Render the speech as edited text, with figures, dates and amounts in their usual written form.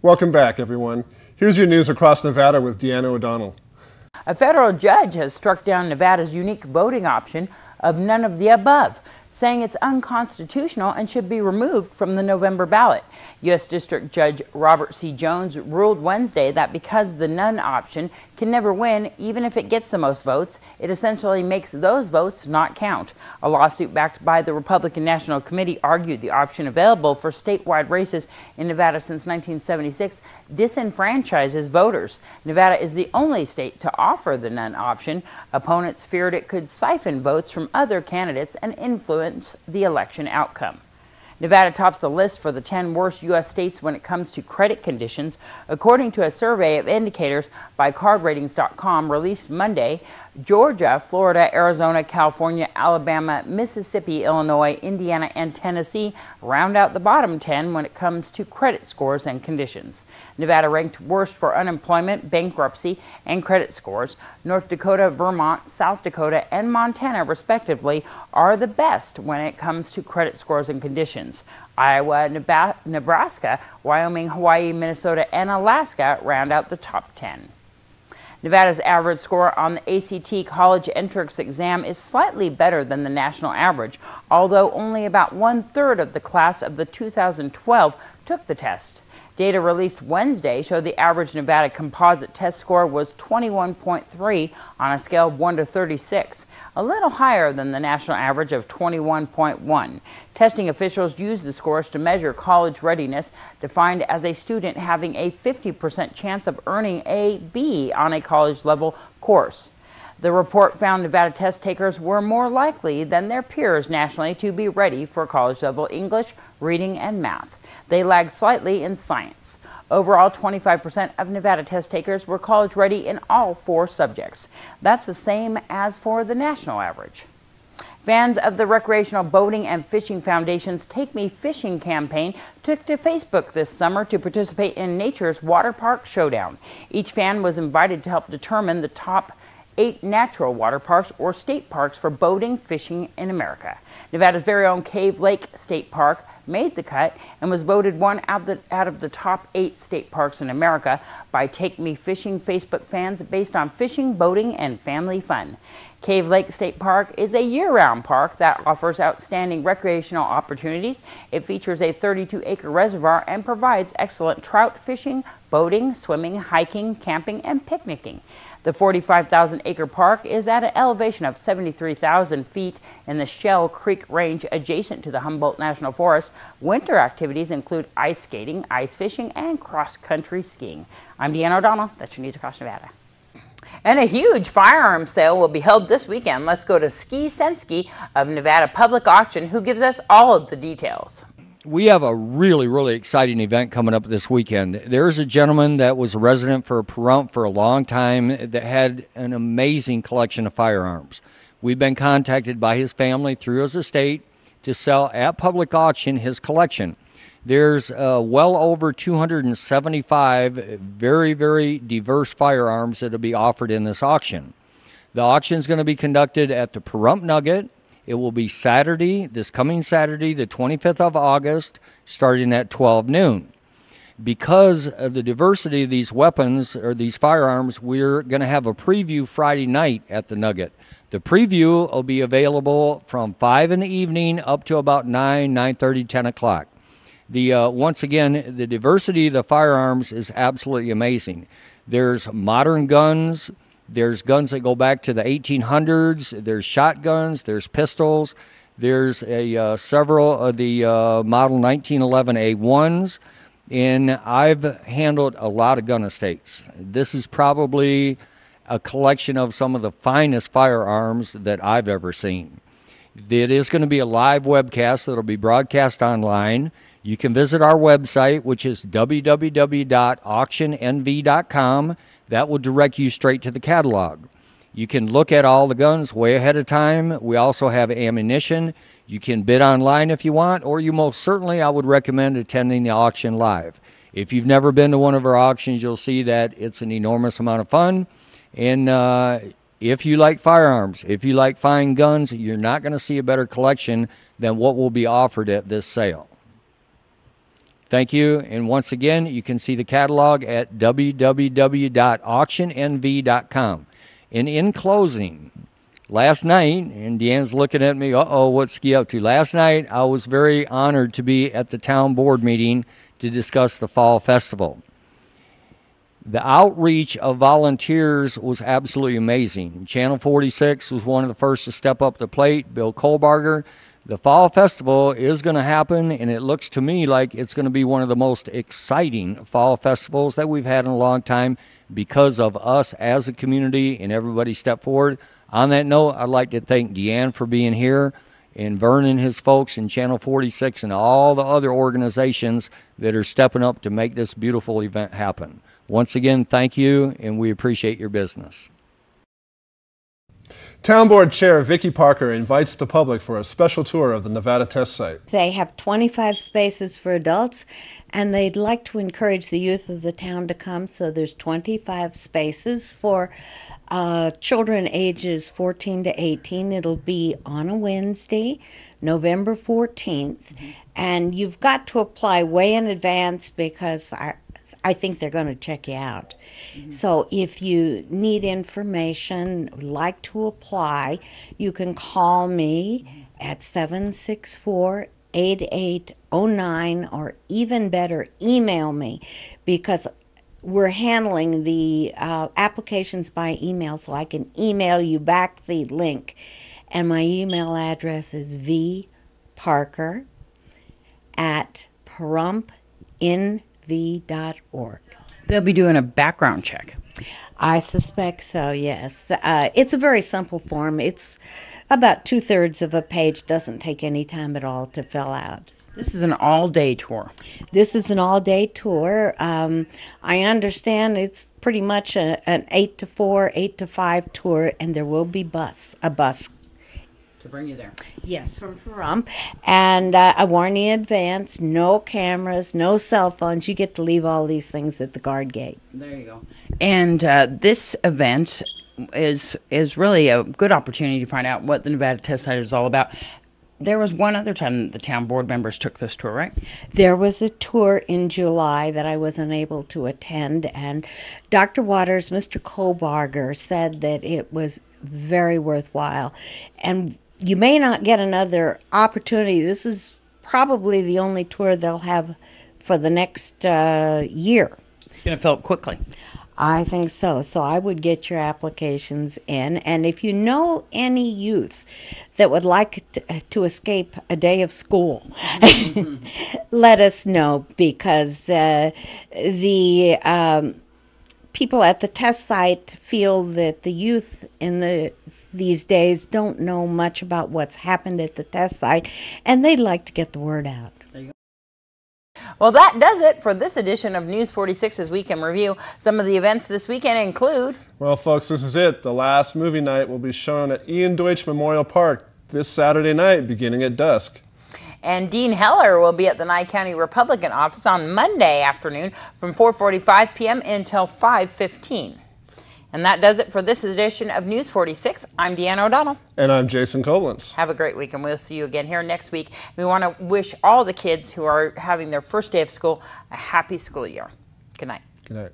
Welcome back, everyone. Here's your news across Nevada with Deanna O'Donnell. A federal judge has struck down Nevada's unique voting option of none of the above, saying it's unconstitutional and should be removed from the November ballot. U.S. District Judge Robert C. Jones ruled Wednesday that because the none option can never win, even if it gets the most votes, it essentially makes those votes not count. A lawsuit backed by the Republican National Committee argued the option available for statewide races in Nevada since 1976 disenfranchises voters. Nevada is the only state to offer the none option. Opponents feared it could siphon votes from other candidates and influence the election outcome. Nevada tops the list for the 10 worst U.S. states when it comes to credit conditions, according to a survey of indicators by CardRatings.com released Monday. Georgia, Florida, Arizona, California, Alabama, Mississippi, Illinois, Indiana, and Tennessee round out the bottom 10 when it comes to credit scores and conditions. Nevada ranked worst for unemployment, bankruptcy, and credit scores. North Dakota, Vermont, South Dakota, and Montana, respectively, are the best when it comes to credit scores and conditions. Iowa, Nebraska, Wyoming, Hawaii, Minnesota, and Alaska round out the top 10. Nevada's average score on the ACT college entrance exam is slightly better than the national average, although only about 1/3 of the class of the 2012 took the test. Data released Wednesday showed the average Nevada composite test score was 21.3 on a scale of 1 to 36, a little higher than the national average of 21.1. Testing officials use the scores to measure college readiness, defined as a student having a 50% chance of earning a B on a college-level course. The report found Nevada test takers were more likely than their peers nationally to be ready for college-level English, reading, and math. They lagged slightly in science. Overall, 25% of Nevada test takers were college-ready in all 4 subjects. That's the same as for the national average. Fans of the Recreational Boating and Fishing Foundation's Take Me Fishing campaign took to Facebook this summer to participate in Nature's Water Park Showdown. Each fan was invited to help determine the top 8 natural water parks or state parks for boating, fishing in America. Nevada's very own Cave Lake State Park made the cut and was voted one out of the top 8 state parks in America by Take Me Fishing Facebook fans based on fishing, boating, and family fun. Cave Lake State Park is a year-round park that offers outstanding recreational opportunities. It features a 32-acre reservoir and provides excellent trout fishing, boating, swimming, hiking, camping, and picnicking. The 45,000-acre park is at an elevation of 73,000 feet in the Shell Creek Range adjacent to the Humboldt National Forest. Winter activities include ice skating, ice fishing, and cross-country skiing. I'm Deanna O'Donnell. That's your news across Nevada. And a huge firearm sale will be held this weekend. Let's go to Ski Senski of Nevada Public Auction, who gives us all of the details. We have a really exciting event coming up this weekend. There's a gentleman that was a resident for Pahrump for a long time that had an amazing collection of firearms. We've been contacted by his family through his estate to sell at public auction his collection. There's well over 275 very diverse firearms that will be offered in this auction. The auction is going to be conducted at the Pahrump Nugget. It will be Saturday, this coming Saturday, the 25th of August, starting at 12 noon. Because of the diversity of these weapons or these firearms, we're going to have a preview Friday night at the Nugget. The preview will be available from 5 in the evening up to about 9:30, 10 o'clock. Once again, the diversity of the firearms is absolutely amazing. There's modern guns. There's guns that go back to the 1800s. There's shotguns. There's pistols. There's several of the model 1911 A1s. And I've handled a lot of gun estates. This is probably a collection of some of the finest firearms that I've ever seen. It is going to be a live webcast that will be broadcast online. You can visit our website, which is www.auctionnv.com. That will direct you straight to the catalog. You can look at all the guns way ahead of time. We also have ammunition. You can bid online if you want, or you most certainly, I would recommend attending the auction live. If you've never been to one of our auctions, you'll see that it's an enormous amount of fun. And if you like firearms, if you like fine guns, you're not going to see a better collection than what will be offered at this sale. Thank you. And once again, you can see the catalog at www.auctionnv.com. And in closing, last night, and Deanne's looking at me, what's Ski up to? Last night, I was very honored to be at the town board meeting to discuss the Fall Festival. The outreach of volunteers was absolutely amazing. Channel 46 was one of the first to step up the plate, Bill Kohlbarger. The Fall Festival is going to happen, and it looks to me like it's going to be one of the most exciting fall festivals that we've had in a long time because of us as a community and everybody step forward. On that note, I'd like to thank Deanne for being here, and Vernon and his folks in Channel 46 and all the other organizations that are stepping up to make this beautiful event happen. Once again, thank you, and we appreciate your business. Town Board Chair Vicki Parker invites the public for a special tour of the Nevada test site. They have 25 spaces for adults, and they'd like to encourage the youth of the town to come, so there's 25 spaces for children ages 14 to 18. It'll be on a Wednesday, November 14th, and you've got to apply way in advance because I think they're going to check you out. So if you need information, would like to apply, you can call me at 764-8809, or even better, email me, because we're handling the applications by email, so I can email you back the link. And my email address is vparker@pahrump.org. They'll be doing a background check. I suspect so, yes. It's a very simple form. It's about 2/3 of a page. Doesn't take any time at all to fill out. This is an all-day tour. This is an all-day tour. I understand it's pretty much an 8 to 4, 8 to 5 tour, and there will be a bus. To bring you there. Yes, from Pahrump. And I warn you in advance, no cameras, no cell phones. You get to leave all these things at the guard gate. There you go. And this event is really a good opportunity to find out what the Nevada Test Site is all about. There was one other time the town board members took this tour, right? There was a tour in July that I was unable to attend, and Dr. Waters, Mr. Kohlbarger, said that it was very worthwhile. And you may not get another opportunity. This is probably the only tour they'll have for the next year. It's going to fill up quickly. I think so. So I would get your applications in. And if you know any youth that would like to escape a day of school, let us know, because the people at the test site feel that the youth in these days don't know much about what's happened at the test site, and they'd like to get the word out. Well, that does it for this edition of News 46's Weekend Review. Some of the events this weekend include... Well, folks, this is it. The last movie night will be shown at Ian Deutsch Memorial Park this Saturday night, beginning at dusk. And Dean Heller will be at the Nye County Republican office on Monday afternoon from 4:45 p.m. until 5:15. And that does it for this edition of News 46. I'm Deanne O'Donnell. And I'm Jason Koblenz. Have a great week, and we'll see you again here next week. We want to wish all the kids who are having their first day of school a happy school year. Good night. Good night.